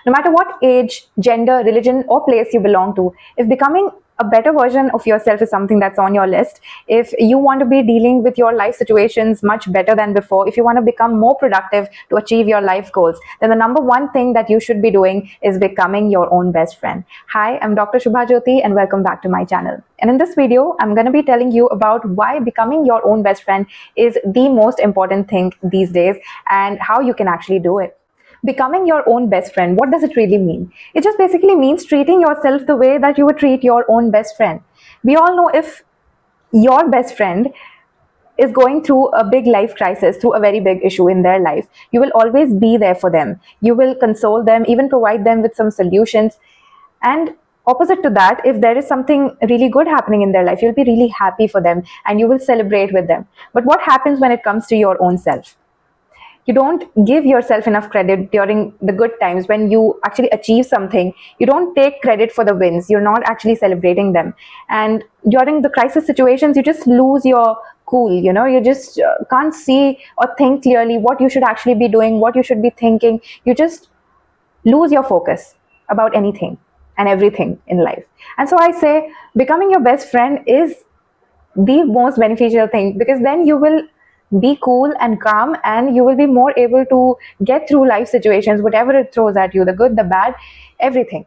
No matter what age, gender, religion, or place you belong to, if becoming a better version of yourself is something that's on your list, if you want to be dealing with your life situations much better than before, if you want to become more productive to achieve your life goals, then the number one thing that you should be doing is becoming your own best friend. Hi, I'm Dr. Shubha Jyoti and welcome back to my channel. And in this video, I'm going to be telling you about why becoming your own best friend is the most important thing these days and how you can actually do it. Becoming your own best friend, what does it really mean? It just basically means treating yourself the way that you would treat your own best friend. We all know if your best friend is going through a big life crisis, through a very big issue in their life, you will always be there for them. You will console them, even provide them with some solutions. And opposite to that, if there is something really good happening in their life, you'll be really happy for them and you will celebrate with them. But what happens when it comes to your own self? You don't give yourself enough credit during the good times. When you actually achieve something, you don't take credit for the wins. You're not actually celebrating them. And during the crisis situations, you just lose your cool. You just can't see or think clearly what you should actually be doing, what you should be thinking. You just lose your focus about anything and everything in life. And so I say becoming your best friend is the most beneficial thing, because then you will be cool and calm and you will be more able to get through life situations, whatever it throws at you, the good, the bad, everything.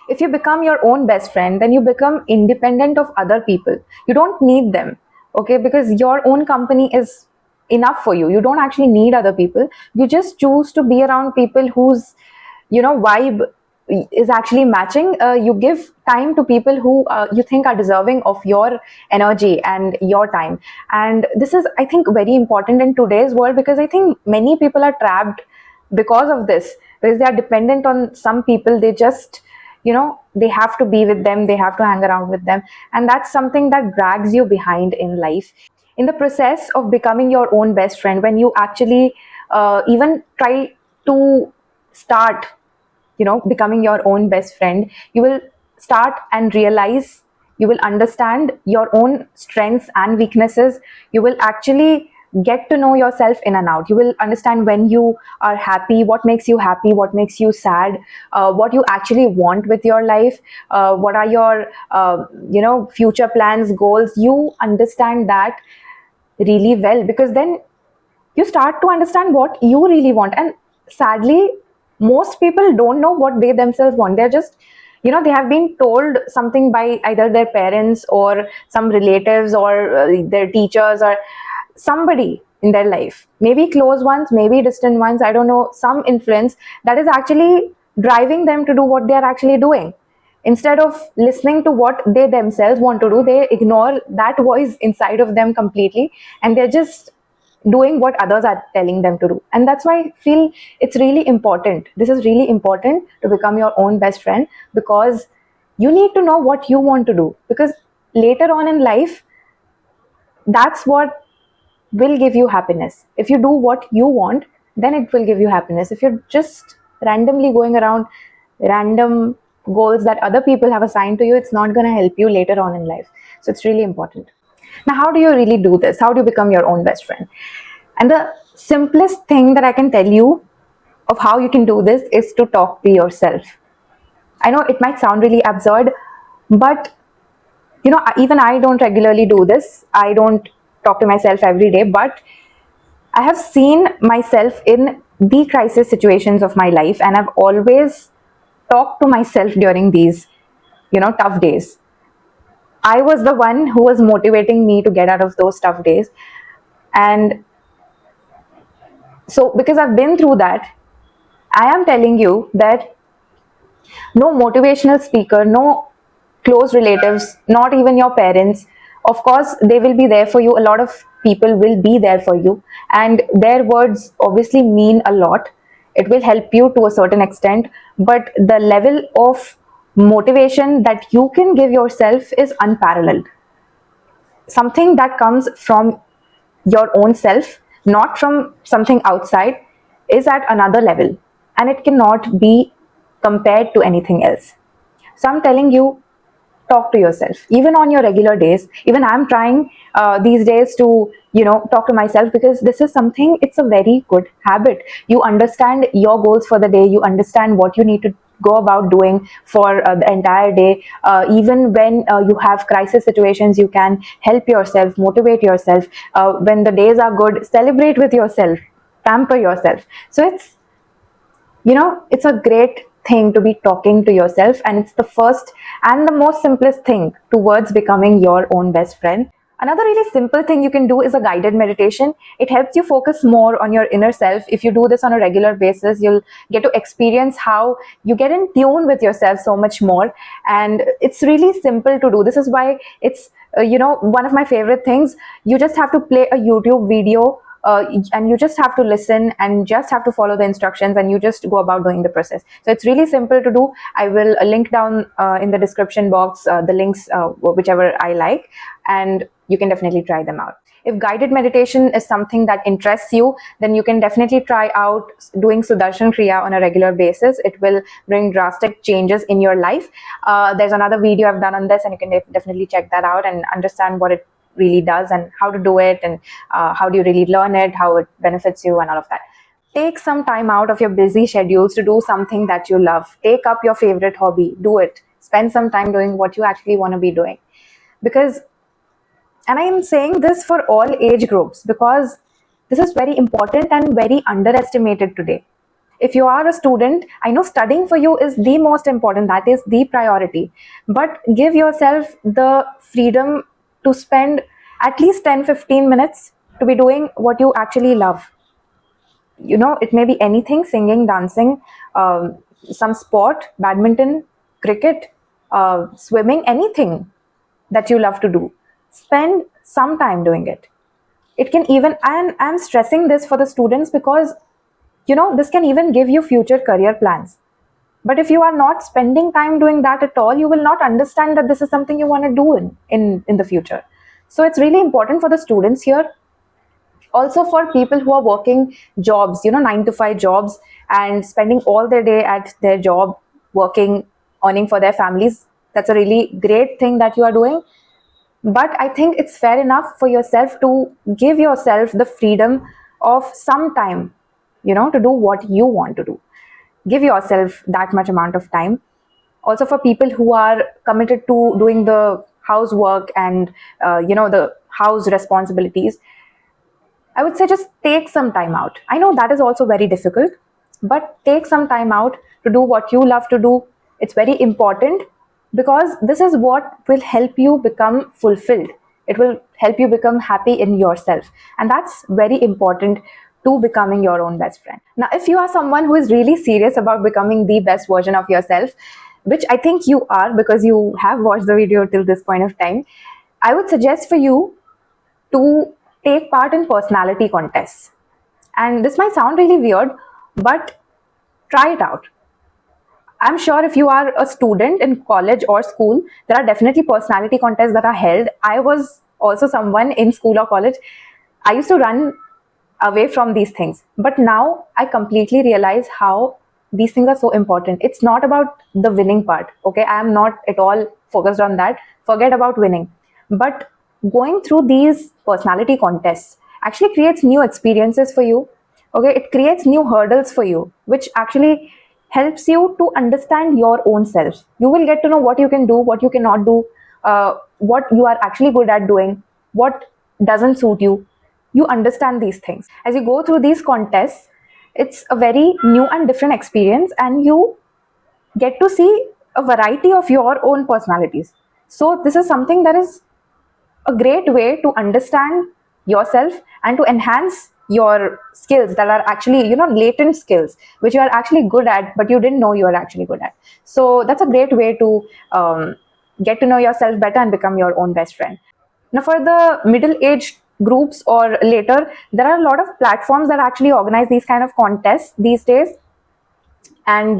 If you become your own best friend, then you become independent of other people. You don't need them, okay? Because your own company is enough for you. You don't actually need other people. You just choose to be around people whose vibe is actually matching. You give time to people who you think are deserving of your energy and your time. And this is, I think, very important in today's world, because I think many people are trapped because of this, because they are dependent on some people. They just they have to be with them, they have to hang around with them, and that's something that drags you behind in life. In the process of becoming your own best friend, when you actually even try to start becoming your own best friend, you will start and realize, you will understand your own strengths and weaknesses. You will actually get to know yourself in and out. You will understand when you are happy, what makes you happy, what makes you sad, what you actually want with your life, what are your future plans, goals. You understand that really well, because then you start to understand what you really want. And sadly, most people don't know what they themselves want. They're just they have been told something by either their parents or some relatives or their teachers or somebody in their life, maybe close ones, maybe distant ones, I don't know, some influence that is actually driving them to do what they are actually doing. Instead of listening to what they themselves want to do, they ignore that voice inside of them completely, and they're just doing what others are telling them to do. And that's why I feel it's really important, this is really important, to become your own best friend, because you need to know what you want to do, because later on in life, that's what will give you happiness. If you do what you want, then it will give you happiness. If you're just randomly going around random goals that other people have assigned to you, it's not going to help you later on in life. So it's really important. Now, how do you really do this? How do you become your own best friend? And the simplest thing that I can tell you of how you can do this is to talk to yourself. I know it might sound really absurd, but even I don't regularly do this. I don't talk to myself every day, but I have seen myself in the crisis situations of my life, and I've always talked to myself during these tough days. I was the one who was motivating me to get out of those tough days. And so, because I've been through that, I am telling you that no motivational speaker, no close relatives, not even your parents, of course, they will be there for you. A lot of people will be there for you, and their words obviously mean a lot. It will help you to a certain extent, but the level of motivation that you can give yourself is unparalleled. Something that comes from your own self, not from something outside, is at another level, and it cannot be compared to anything else. So I'm telling you, talk to yourself, even on your regular days. Even I'm trying these days to talk to myself, because this is something, it's a very good habit. You understand your goals for the day, you understand what you need to go about doing for the entire day. Even when you have crisis situations, you can help yourself, motivate yourself. When the days are good, celebrate with yourself, pamper yourself. So it's a great thing to be talking to yourself, and it's the first and the most simplest thing towards becoming your own best friend. Another really simple thing you can do is a guided meditation. It helps you focus more on your inner self. If you do this on a regular basis, you'll get to experience how you get in tune with yourself so much more. And it's really simple to do. This is why it's, one of my favorite things. You just have to play a YouTube video, and you just have to listen and just have to follow the instructions, and you just go about doing the process. So it's really simple to do. I will link down in the description box the links, whichever I like, and you can definitely try them out. If guided meditation is something that interests you, then you can definitely try out doing Sudarshan Kriya on a regular basis. It will bring drastic changes in your life. There's another video I've done on this, and you can definitely check that out and understand what it really does and how to do it, and how do you really learn it, how it benefits you, and all of that. Take some time out of your busy schedules to do something that you love. Take up your favorite hobby, do it. Spend some time doing what you actually want to be doing. Because, and I am saying this for all age groups, because this is very important and very underestimated today. If you are a student, I know studying for you is the most important, that is the priority. But give yourself the freedom to spend at least 10-15 minutes to be doing what you actually love. It may be anything: singing, dancing, some sport, badminton, cricket, swimming, anything that you love to do. Spend some time doing it. It can even, and I'm stressing this for the students because this can even give you future career plans. But if you are not spending time doing that at all, you will not understand that this is something you want to do in the future. So it's really important for the students here. Also for people who are working jobs, 9 to 5 jobs, and spending all their day at their job, working, earning for their families. That's a really great thing that you are doing. But I think it's fair enough for yourself to give yourself the freedom of some time, to do what you want to do. Give yourself that much amount of time. Also for people who are committed to doing the housework and the house responsibilities, I would say just take some time out. I know that is also very difficult, but take some time out to do what you love to do. It's very important, because this is what will help you become fulfilled. It will help you become happy in yourself. And that's very important to becoming your own best friend. Now, if you are someone who is really serious about becoming the best version of yourself, which I think you are because you have watched the video till this point of time, I would suggest for you to take part in personality contests. And this might sound really weird, but try it out. I'm sure if you are a student in college or school, there are definitely personality contests that are held. I was also someone in school or college. I used to run away from these things. But now I completely realize how these things are so important. It's not about the winning part. Okay, I am not at all focused on that. Forget about winning. But going through these personality contests actually creates new experiences for you. Okay, it creates new hurdles for you, which actually helps you to understand your own self. You will get to know what you can do, what you cannot do, what you are actually good at doing, what doesn't suit you. You understand these things. As you go through these contests, it's a very new and different experience, and you get to see a variety of your own personalities. So, this is something that is a great way to understand yourself and to enhance your skills that are actually latent skills which you are actually good at but you didn't know you are actually good at. So that's a great way to get to know yourself better and become your own best friend. Now for the middle age groups or later, there are a lot of platforms that actually organize these kind of contests these days, and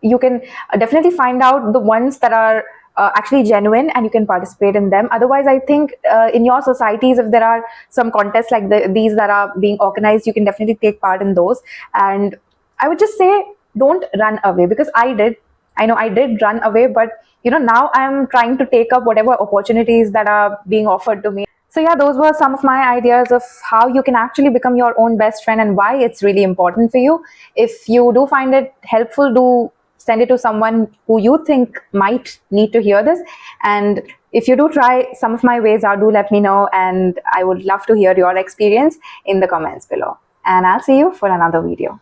you can definitely find out the ones that are actually genuine, and you can participate in them. Otherwise, I think in your societies, if there are some contests like these that are being organized, you can definitely take part in those. And I would just say, don't run away, because I know I did run away, but now I'm trying to take up whatever opportunities that are being offered to me. So yeah, those were some of my ideas of how you can actually become your own best friend and why it's really important for you. If you do find it helpful, do send it to someone who you think might need to hear this. And if you do try some of my ways out, do let me know, and I would love to hear your experience in the comments below. And I'll see you for another video.